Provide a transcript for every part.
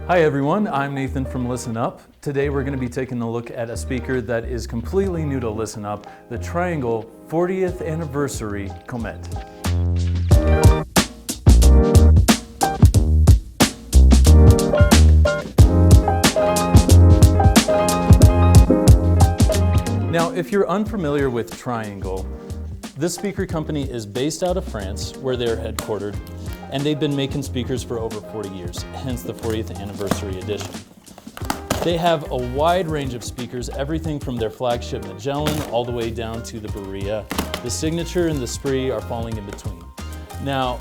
Hi everyone, I'm Nathan from Listen Up. Today we're going to be taking a look at a speaker that is completely new to Listen Up, the Triangle 40th Anniversary Comète. Now, if you're unfamiliar with Triangle, this speaker company is based out of France, where they're headquartered, and they've been making speakers for over 40 years, hence the 40th Anniversary Edition. They have a wide range of speakers, everything from their flagship Magellan all the way down to the Berea. The Signature and the Esprit are falling in between. Now,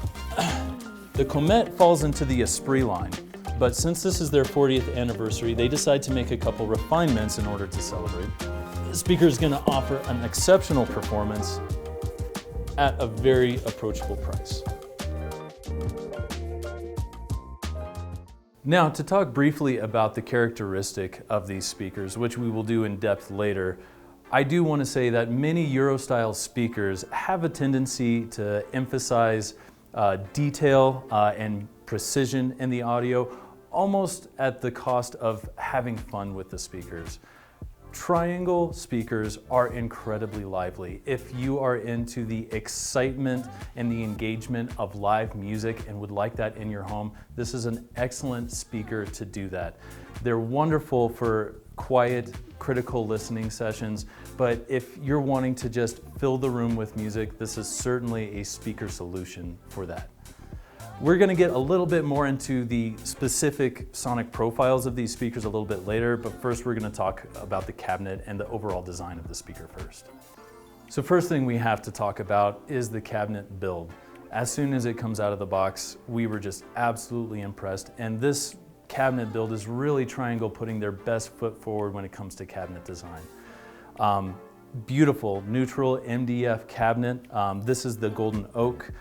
the Comète falls into the Esprit line, but since this is their 40th anniversary, they decide to make a couple refinements in order to celebrate. The speaker is going to offer an exceptional performance at a very approachable price. Now, to talk briefly about the characteristic of these speakers, which we will do in depth later, I do want to say that many Euro-style speakers have a tendency to emphasize detail and precision in the audio, almost at the cost of having fun with the speakers. Triangle speakers are incredibly lively. If you are into the excitement and the engagement of live music and would like that in your home, this is an excellent speaker to do that. They're wonderful for quiet, critical listening sessions, but if you're wanting to just fill the room with music, this is certainly a speaker solution for that. We're going to get a little bit more into the specific sonic profiles of these speakers a little bit later, but first we're going to talk about the cabinet and the overall design of the speaker first. So first thing we have to talk about is the cabinet build. As soon as it comes out of the box, we were just absolutely impressed, and this cabinet build is really Triangle putting their best foot forward when it comes to cabinet design. Beautiful neutral MDF cabinet. This is the golden oak.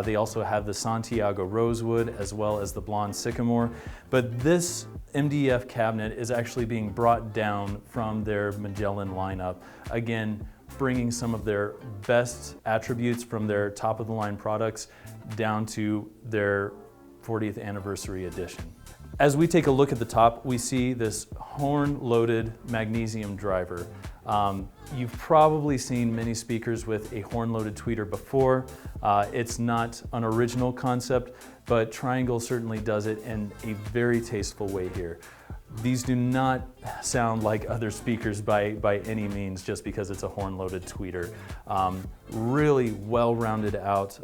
They also have the Santos Rosewood as well as the Blond Sycamore. But this MDF cabinet is actually being brought down from their Magellan lineup. Again, bringing some of their best attributes from their top of the line products down to their 40th anniversary edition. As we take a look at the top, we see this horn-loaded magnesium driver. You've probably seen many speakers with a horn-loaded tweeter before. It's not an original concept, but Triangle certainly does it in a very tasteful way here. These do not sound like other speakers by any means just because it's a horn-loaded tweeter. Really well-rounded out,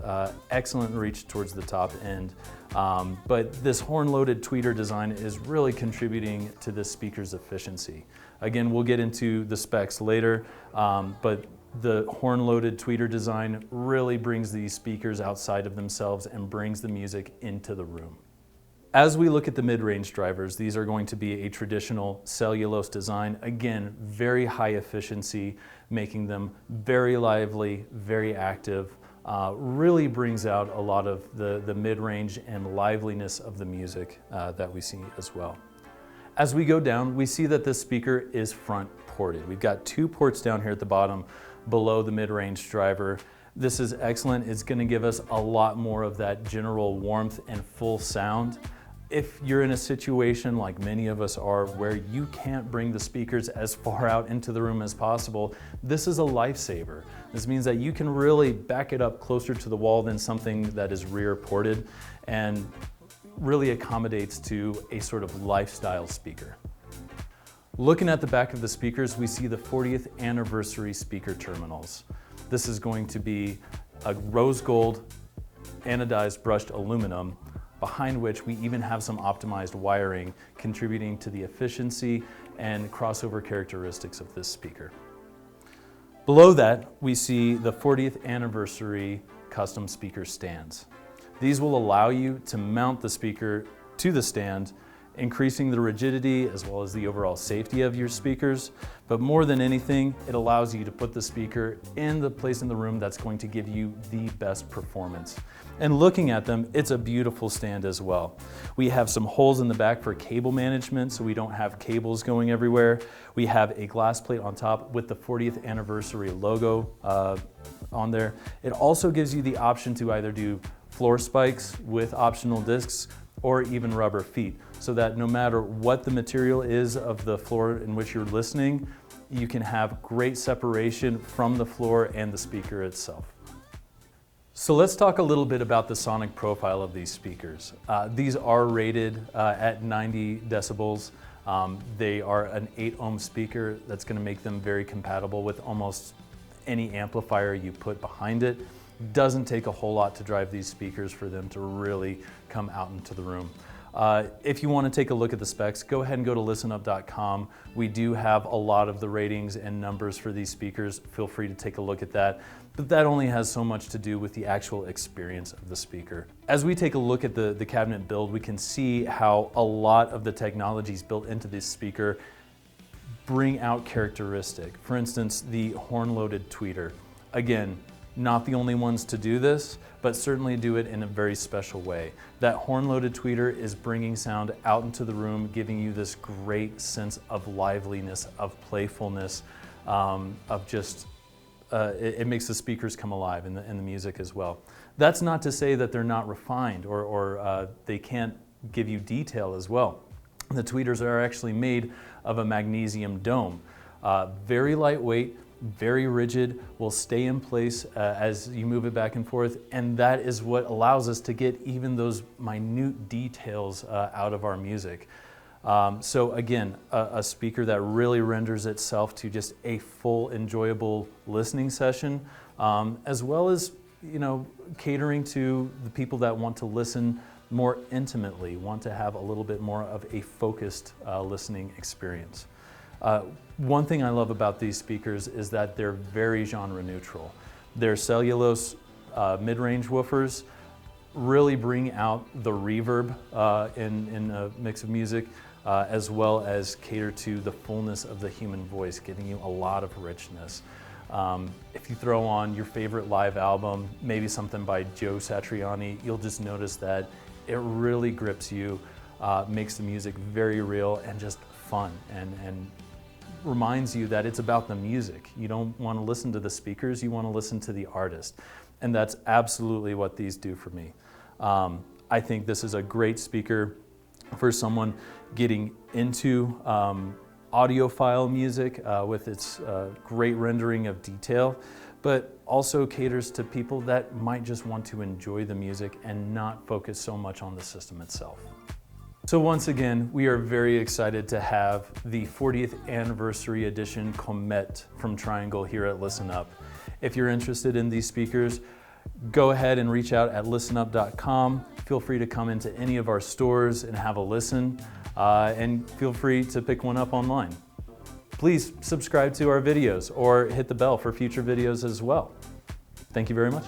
excellent reach towards the top end. But this horn-loaded tweeter design is really contributing to this speaker's efficiency. Again, we'll get into the specs later, but the horn-loaded tweeter design really brings these speakers outside of themselves and brings the music into the room. As we look at the mid-range drivers, these are going to be a traditional cellulose design. Again, very high efficiency, making them very lively, very active. Really brings out a lot of the mid-range and liveliness of the music that we see as well. As we go down, we see that this speaker is front ported. We've got two ports down here at the bottom below the mid-range driver. This is excellent. It's going to give us a lot more of that general warmth and full sound. If you're in a situation like many of us are where you can't bring the speakers as far out into the room as possible, this is a lifesaver. This means that you can really back it up closer to the wall than something that is rear ported and really accommodates to a sort of lifestyle speaker. Looking at the back of the speakers, we see the 40th anniversary speaker terminals. This is going to be a rose gold anodized brushed aluminum, behind which we even have some optimized wiring contributing to the efficiency and crossover characteristics of this speaker. Below that, we see the 40th anniversary custom speaker stands. These will allow you to mount the speaker to the stand, increasing the rigidity as well as the overall safety of your speakers. But more than anything, it allows you to put the speaker in the place in the room that's going to give you the best performance. And looking at them, it's a beautiful stand as well. We have some holes in the back for cable management so we don't have cables going everywhere. We have a glass plate on top with the 40th anniversary logo on there. It also gives you the option to either do floor spikes with optional discs or even rubber feet, so that no matter what the material is of the floor in which you're listening, you can have great separation from the floor and the speaker itself. So let's talk a little bit about the sonic profile of these speakers. These are rated at 90 decibels. They are an 8 ohm speaker that's going to make them very compatible with almost any amplifier you put behind it. Doesn't take a whole lot to drive these speakers for them to really come out into the room. If you want to take a look at the specs, go ahead and go to listenup.com. We do have a lot of the ratings and numbers for these speakers. Feel free to take a look at that. But that only has so much to do with the actual experience of the speaker. As we take a look at the cabinet build, we can see how a lot of the technologies built into this speaker bring out characteristic. For instance, the horn-loaded tweeter. Again, not the only ones to do this, but certainly do it in a very special way. That horn-loaded tweeter is bringing sound out into the room, giving you this great sense of liveliness, of playfulness, of just, it makes the speakers come alive and the music as well. That's not to say that they're not refined or they can't give you detail as well. The tweeters are actually made of a magnesium dome. Very lightweight, very rigid, will stay in place as you move it back and forth, and that is what allows us to get even those minute details out of our music. So again, a speaker that really renders itself to just a full, enjoyable listening session, as well as, you know, catering to the people that want to listen more intimately, want to have a little bit more of a focused listening experience. One thing I love about these speakers is that they're very genre neutral. Their cellulose mid-range woofers really bring out the reverb in a mix of music, as well as cater to the fullness of the human voice, giving you a lot of richness. If you throw on your favorite live album, maybe something by Joe Satriani, you'll just notice that it really grips you, makes the music very real and just fun, and reminds you that it's about the music. You don't want to listen to the speakers, you want to listen to the artist. And that's absolutely what these do for me. I think this is a great speaker for someone getting into audiophile music with its great rendering of detail, but also caters to people that might just want to enjoy the music and not focus so much on the system itself. So once again, we are very excited to have the 40th anniversary edition Comète from Triangle here at Listen Up. If you're interested in these speakers, go ahead and reach out at listenup.com. Feel free to come into any of our stores and have a listen, and feel free to pick one up online. Please subscribe to our videos or hit the bell for future videos as well. Thank you very much.